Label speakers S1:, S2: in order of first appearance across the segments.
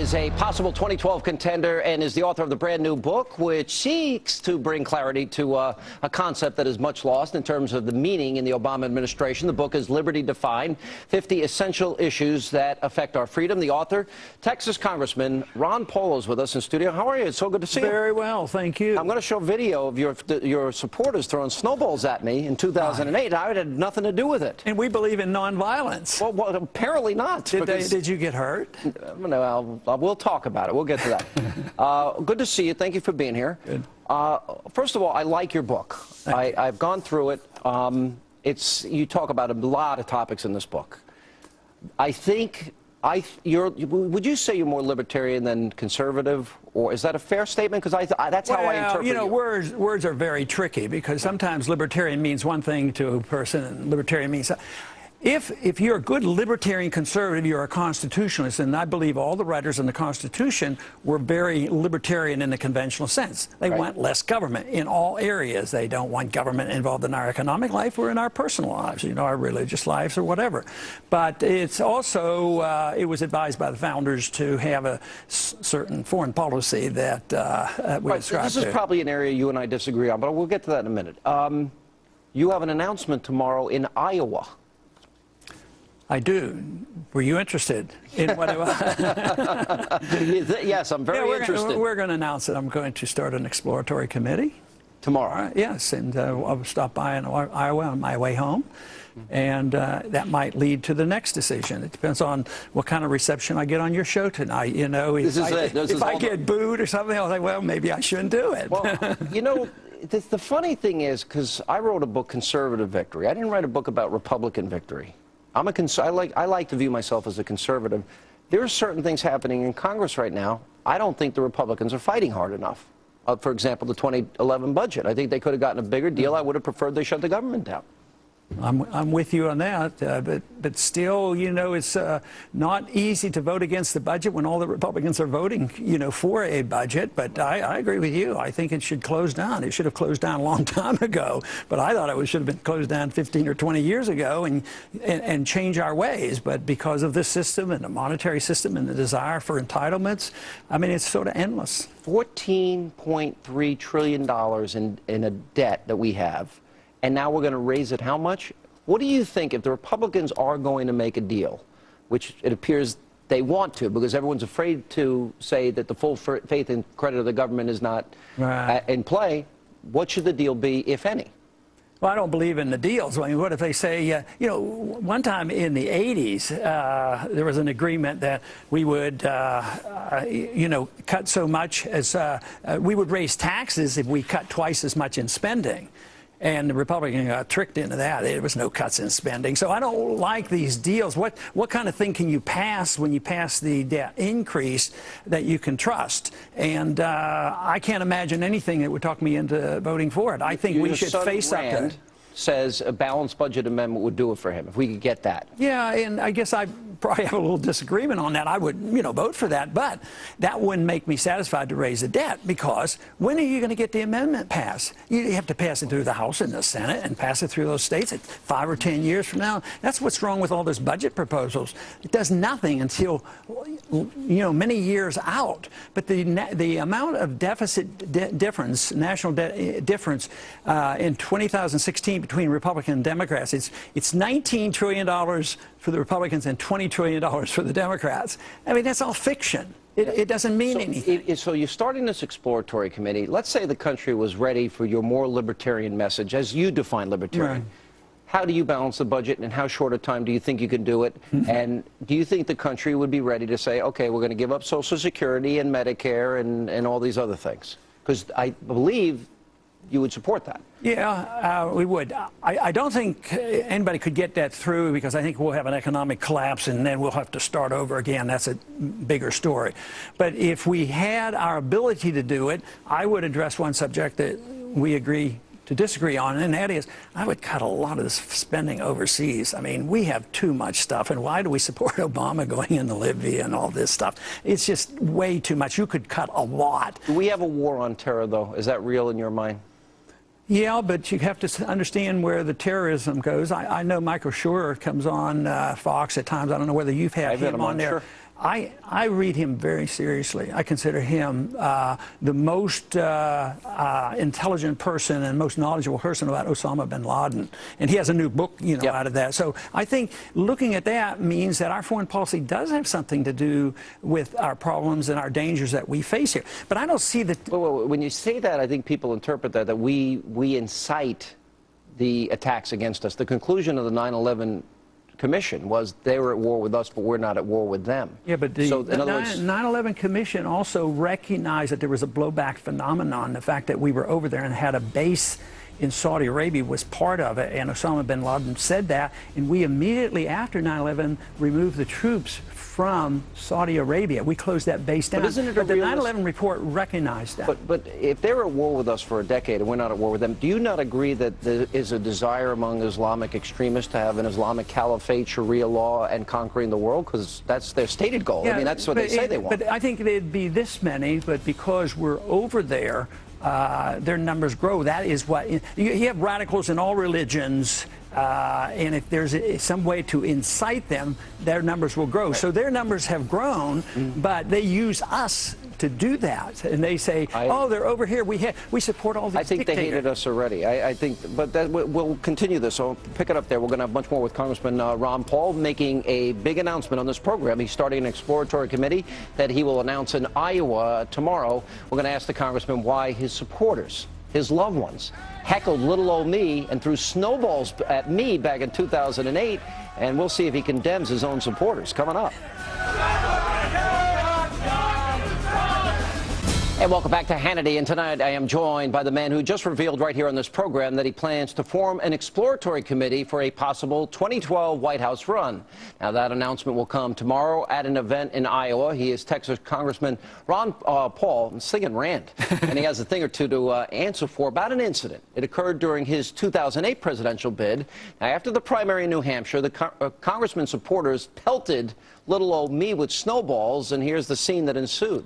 S1: is a possible 2012 contender and is the author of the brand new book, which seeks to bring clarity to a concept that is much lost in terms of the meaning in the Obama administration. The book is Liberty Defined, 50 Essential Issues That Affect Our Freedom. The author, Texas Congressman Ron Paul, is with us in studio. How are you? It's so good to see you.
S2: Very well, thank you.
S1: I'm going to show video of your supporters throwing snowballs at me in 2008. I had nothing to do with it.
S2: And we believe in nonviolence.
S1: Well, apparently not.
S2: Did you get hurt?
S1: No, we'll talk about it. We'll get to that. Good to see you. Thank you for being here.
S2: Good.
S1: First of all, I like your book. I've gone through it. You talk about a lot of topics in this book. I think would you say you're more libertarian than conservative, or is that a fair statement? Because that's how I interpret
S2: you know, words are very tricky, because sometimes libertarian means one thing to a person, and libertarian means... If you're a good libertarian conservative, you're a constitutionalist, and I believe all the writers in the Constitution were very libertarian in the conventional sense. They want less government in all areas. They don't want government involved in our economic life or in our personal lives, you know, our religious lives or whatever. But it's also, it was advised by the founders to have a certain foreign policy that we ascribe to.
S1: This is probably an area you and I disagree on, but we'll get to that in a minute. You have an announcement tomorrow in Iowa.
S2: I do. Were you interested in what it was?
S1: Yes, I'm very interested.
S2: We're going to announce that I'm going to start an exploratory committee.
S1: Tomorrow?
S2: Yes, and I'll stop by in Iowa on my way home. And that might lead to the next decision. It depends on what kind of reception I get on your show tonight. You know, if I get booed or something, I'll think, well, maybe I shouldn't do it.
S1: Well, you know, the funny thing is, because I wrote a book, Conservative Victory. I didn't write a book about Republican victory. I like to view myself as a conservative. There are certain things happening in Congress right now. I don't think the Republicans are fighting hard enough. For example, the 2011 budget. I think they could have gotten a bigger deal. I would have preferred they shut the government down.
S2: I'm with you on that, but still, you know, it's not easy to vote against the budget when all the Republicans are voting, you know, for a budget. But I agree with you. I think it should close down. It should have closed down a long time ago. But I thought it should have been closed down 15 or 20 years ago and change our ways. But because of this system and the monetary system and the desire for entitlements, I mean, it's sort of endless.
S1: $14.3 trillion in a debt that we have. And now we're going to raise it how much? What do you think, if the Republicans are going to make a deal, which it appears they want to, because everyone's afraid to say that the full faith and credit of the government is not in play, what should the deal be, if any?
S2: Well, I don't believe in the deals. I mean, what if they say, you know, one time in the 80s, there was an agreement that we would, you know, cut so much as, we would raise taxes if we cut twice as much in spending. And the Republicans got tricked into that. There was no cuts in spending. So I don't like these deals. What kind of thing can you pass when you pass the debt increase that you can trust? And I can't imagine anything that would talk me into voting for it. I think we should face up to it.
S1: Says a balanced budget amendment would do it for him, if we could get that.
S2: Yeah, and I guess I probably have a little disagreement on that. I would, you know, vote for that, but that wouldn't make me satisfied to raise the debt, because when are you going to get the amendment passed? You have to pass it through the House and the Senate and pass it through those states at 5 or 10 years from now. That's what's wrong with all those budget proposals. It does nothing until, you know, many years out. But the amount of deficit difference, national debt difference in 2016 between Republicans and Democrats, it's $19 trillion for the Republicans and $20 trillion for the Democrats. I mean, that's all fiction. It doesn't mean anything.
S1: So you're starting this exploratory committee. Let's say the country was ready for your more libertarian message, as you define libertarian. Right. How do you balance the budget, and how short a time do you think you can do it? And do you think the country would be ready to say, okay, we're going to give up Social Security and Medicare and all these other things? Because I believe you would support that.
S2: Yeah, we would. I don't think anybody could get that through, because I think we'll have an economic collapse and then we'll have to start over again. That's a bigger story. But if we had our ability to do it, I would address one subject that we agree to disagree on, and that is, I would cut a lot of this spending overseas. I mean, we have too much stuff, and why do we support Obama going into Libya and all this stuff? It's just way too much. You could cut a lot.
S1: Do we have a war on terror, though? Is that real in your mind?
S2: Yeah, but you have to understand where the terrorism goes. I know Michael Schur comes on Fox at times. I don't know whether you've had him on there. I read him very seriously. I consider him the most intelligent person and most knowledgeable person about Osama bin Laden. And he has a new book, out of that. So I think looking at that means that our foreign policy does have something to do with our problems and our dangers that we face here. But I don't see that.
S1: Well, when you say that, I think people interpret that we incite the attacks against us. The conclusion of the 9/11 Commission was they were at war with us, but we're not at war with them.
S2: Yeah, but the 9/11 Commission also recognized that there was a blowback phenomenon. The fact that we were over there and had a base in Saudi Arabia was part of it, and Osama bin Laden said that, and we immediately after 9/11 removed the troops from Saudi Arabia. We closed that base down. But the 9/11 report recognized that.
S1: But if they were at war with us for a decade and we're not at war with them, do you not agree that there is a desire among Islamic extremists to have an Islamic caliphate, Sharia law, and conquering the world? Because that's their stated goal.
S2: Yeah,
S1: I mean, that's what they say they want.
S2: But I think there'd be this many, but because we're over there, their numbers grow. That is what you have radicals in all religions, and if there's some way to incite them, their numbers will grow. Right. So their numbers have grown, but they use us to do that, and they say, "Oh, they're over here. We support all these."
S1: I think
S2: dictators.
S1: They hated us already. I think, but we'll continue this. So pick it up there. We're going to have much more with Congressman Ron Paul making a big announcement on this program. He's starting an exploratory committee that he will announce in Iowa tomorrow. We're going to ask the congressman why his supporters, his loved ones, heckled little old me and threw snowballs at me back in 2008, and we'll see if he condemns his own supporters. Coming up. And welcome back to Hannity. And tonight I am joined by the man who just revealed right here on this program that he plans to form an exploratory committee for a possible 2012 White House run. Now, that announcement will come tomorrow at an event in Iowa. He is Texas Congressman Ron Paul. I'm singing Rand. And he has a thing or two to answer for about an incident. It occurred during his 2008 presidential bid. Now, after the primary in New Hampshire, the congressman's supporters pelted little old me with snowballs. And here's the scene that ensued.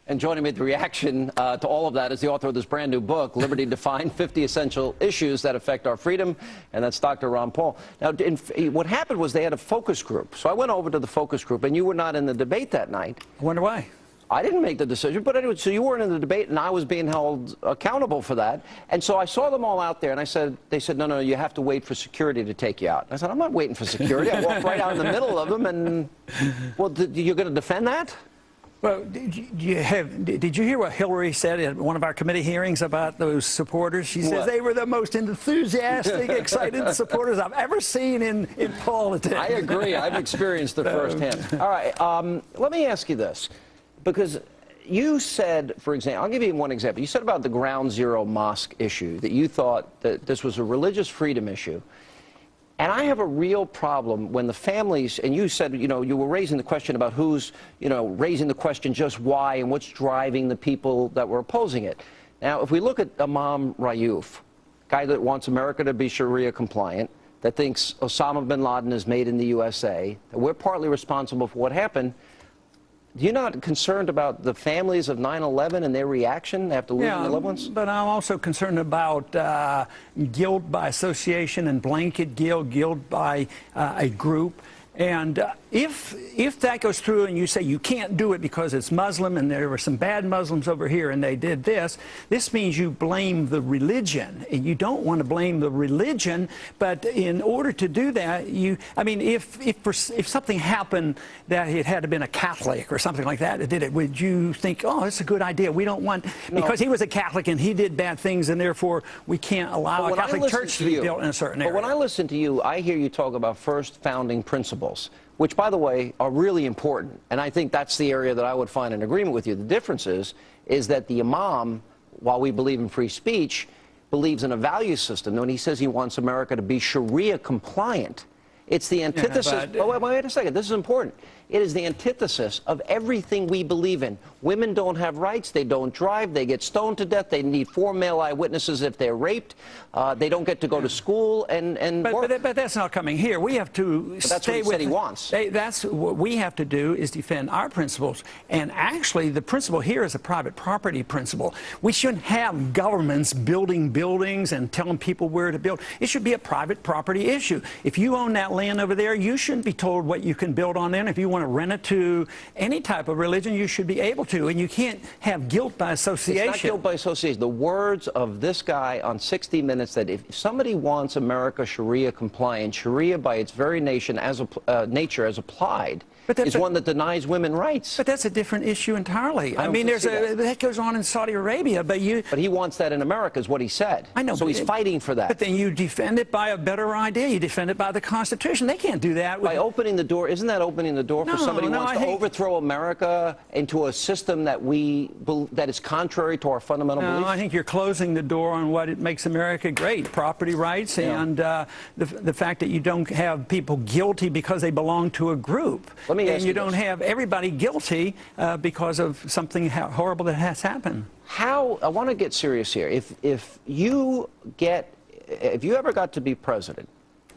S1: And joining me with the reaction to all of that is the author of this brand new book, Liberty Defined, 50 Essential Issues That Affect Our Freedom, and that's Dr. Ron Paul. Now, what happened was they had a focus group. So I went over to the focus group, and you were not in the debate that night.
S2: I wonder why.
S1: I didn't make the decision, but anyway, so you weren't in the debate, and I was being held accountable for that. And so I saw them all out there, and they said, no, you have to wait for security to take you out. And I said, I'm not waiting for security. I walked right out in the middle of them, and, well, you're going to defend that?
S2: Well, did you hear what Hillary said at one of our committee hearings about those supporters? She says they were the most enthusiastic, excited supporters I've ever seen in politics.
S1: I agree. I've experienced it firsthand. All right, let me ask you this, because you said, for example, I'll give you one example. You said about the Ground Zero mosque issue that you thought that this was a religious freedom issue. And I have a real problem when the families, and you said, you were raising the question about who's, raising the question just why and what's driving the people that were opposing it. Now, if we look at Imam Rayouf, guy that wants America to be Sharia compliant, that thinks Osama bin Laden is made in the USA, that we're partly responsible for what happened, you're not concerned about the families of 9/11 and their reaction after losing their loved ones?
S2: But I'm also concerned about guilt by association and blanket guilt by a group. And if that goes through and you say you can't do it because it's Muslim and there were some bad Muslims over here and they did this, this means you blame the religion. And you don't want to blame the religion, but in order to do that, if something happened that it had been a Catholic or something like that did it, would you think, oh, that's a good idea? We don't want, because he was a Catholic and he did bad things and therefore we can't allow a Catholic church to be built in a certain area.
S1: But when I listen to you, I hear you talk about first founding principles, which, by the way, are really important. And I think that's the area that I would find an agreement with you. The difference is that the imam, while we believe in free speech, believes in a value system. When he says he wants America to be Sharia compliant, it's the antithesis. Wait a second. This is important. It is the antithesis of everything we believe in. Women don't have rights. They don't drive. They get stoned to death. They need 4 male eyewitnesses if they're raped. They don't get to go to school and work.
S2: But that's not coming here. We have to
S1: But that's
S2: stay
S1: what he said
S2: with.
S1: he wants.
S2: That's what we have to do, is defend our principles. And actually, the principle here is a private property principle. We shouldn't have governments building buildings and telling people where to build. It should be a private property issue. If you own that land over there, you shouldn't be told what you can build on there. If you want to rent it to any type of religion, you should be able to. And you can't have guilt by association.
S1: It's not guilt by association. The words of this guy on 60 Minutes, that if somebody wants America Sharia compliant, Sharia by its very nature as applied, is one that denies women rights.
S2: But that's a different issue entirely. I mean, that goes on in Saudi Arabia, but
S1: he wants that in America, is what he said.
S2: I know.
S1: So he's fighting for that.
S2: But then you defend it by a better idea. You defend it by the Constitution. They can't do that.
S1: By opening the door, isn't that opening the door for somebody who wants to overthrow America into a system that is contrary to our fundamental beliefs?
S2: I think you're closing the door on what makes America great: property rights and the fact that you don't have people guilty because they belong to a group. And you don't have everybody guilty because of something horrible that has happened.
S1: I want to get serious here. If you ever got to be president,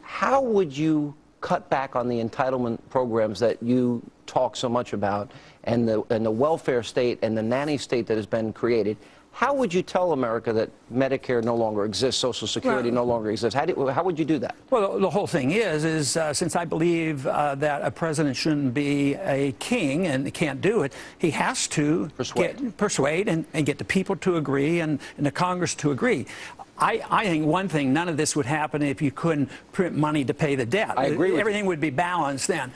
S1: how would you cut back on the entitlement programs that you talk so much about, and the welfare state and the nanny state that has been created? How would you tell America that Medicare no longer exists, Social Security no longer exists? How would you do that? Well,
S2: the whole thing is since I believe that a president shouldn't be a king and can't do it, he has to persuade and get the people to agree and the Congress to agree. I think one thing, none of this would happen if you couldn't print money to pay the debt.
S1: I agree with
S2: Everything would be balanced then.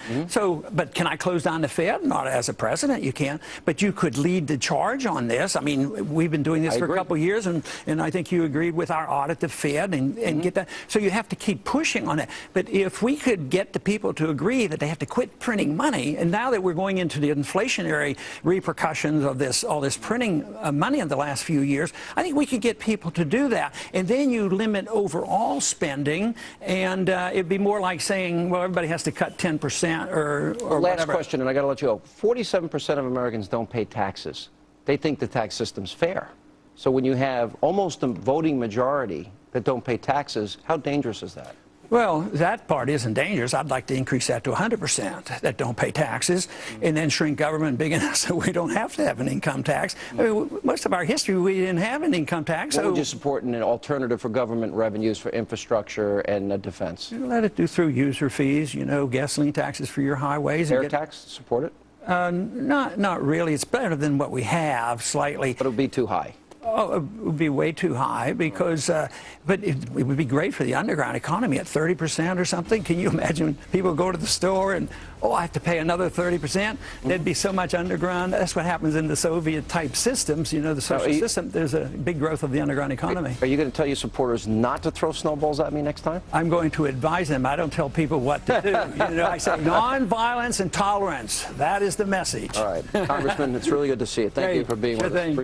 S2: But can I close down the Fed? Not as a president, you can't. But you could lead the charge on this. I mean, we've been doing this for a couple of years, and I think you agreed with our audit the Fed and get that. So you have to keep pushing on it. But if we could get the people to agree that they have to quit printing money, and now that we're going into the inflationary repercussions of all this printing money in the last few years, I think we could get people to do that. And then you limit overall spending, and it'd be more like saying, well, everybody has to cut 10% or
S1: Last
S2: whatever.
S1: question, and I got to let you go. 47% of Americans don't pay taxes. They think the tax system's fair. So when you have almost a voting majority that don't pay taxes, how dangerous is that?
S2: Well, that part isn't dangerous. I'd like to increase that to 100% that don't pay taxes, and then shrink government big enough so we don't have to have an income tax. I mean, most of our history, we didn't have an income tax.
S1: What would you support in an alternative for government revenues for infrastructure and defense?
S2: Let it do through user fees, gasoline taxes for your highways.
S1: Air tax, support it?
S2: Not really. It's better than what we have, slightly.
S1: But it would be too high.
S2: Oh, it would be way too high because, but it would be great for the underground economy at 30% or something. Can you imagine people go to the store and, I have to pay another 30%? There'd be so much underground. That's what happens in the Soviet-type systems, the social system. There's a big growth of the underground economy.
S1: Are you going to tell your supporters not to throw snowballs at me next time?
S2: I'm going to advise them. I don't tell people what to do. I say nonviolence and tolerance. That is the message.
S1: All right. Congressman, it's really good to see you. Thank you for being with us.